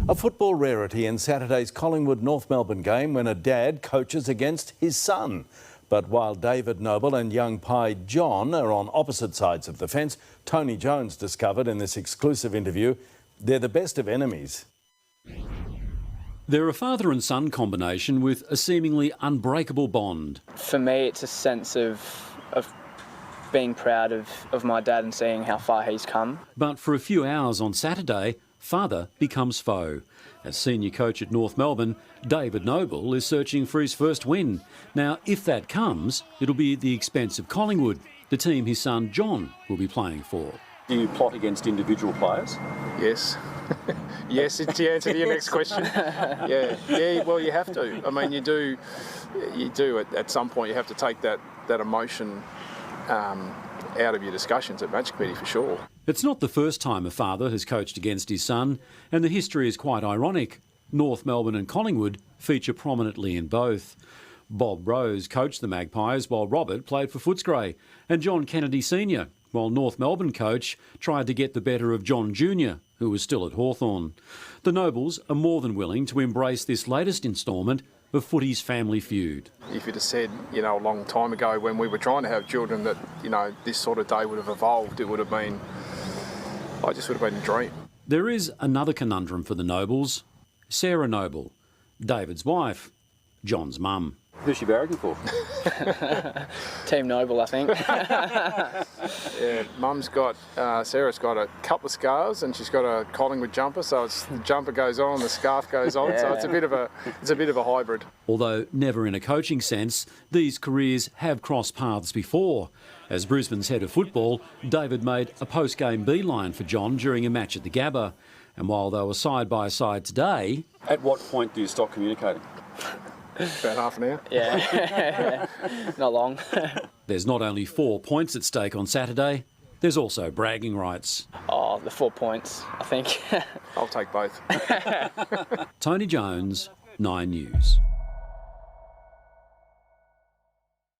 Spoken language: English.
A football rarity in Saturday's Collingwood North Melbourne game when a dad coaches against his son. But while David Noble and young Pi John are on opposite sides of the fence, Tony Jones discovered in this exclusive interview they're the best of enemies. They're a father and son combination with a seemingly unbreakable bond. For me, it's a sense of being proud of my dad and seeing how far he's come. But for a few hours on Saturday, father becomes foe. As senior coach at North Melbourne, David Noble is searching for his first win. Now, if that comes, it'll be at the expense of Collingwood, the team his son John will be playing for. Do you plot against individual players? Yes. Yes, it's the answer to your next question. Yeah, well, you have to. I mean, you do at some point you have to take that emotion out of your discussions at match committee for sure. It's not the first time a father has coached against his son, and the history is quite ironic. North Melbourne and Collingwood feature prominently in both. Bob Rose coached the Magpies while Robert played for Footscray, and John Kennedy Sr., while North Melbourne coach tried to get the better of John Jr., who was still at Hawthorn. The Nobles are more than willing to embrace this latest instalment of footy's family feud. If you'd have said, a long time ago when we were trying to have children that, this sort of day would have evolved, it would have been, I just would have been a dream. There is another conundrum for the Nobles. Sarah Noble, David's wife, John's mum. Who's she barracking for? Team Noble, I think. Yeah, Sarah's got a couple of scarves and she's got a Collingwood jumper, so the jumper goes on, the scarf goes on, so it's a bit of a hybrid. Although never in a coaching sense, these careers have crossed paths before. As Brisbane's head of football, David made a post-game beeline for John during a match at the Gabba. And while they were side by side today... At what point do you stop communicating? About half an hour. Yeah, not long. There's not only 4 points at stake on Saturday, there's also bragging rights. Oh, the 4 points, I think. I'll take both. Tony Jones, 9 News.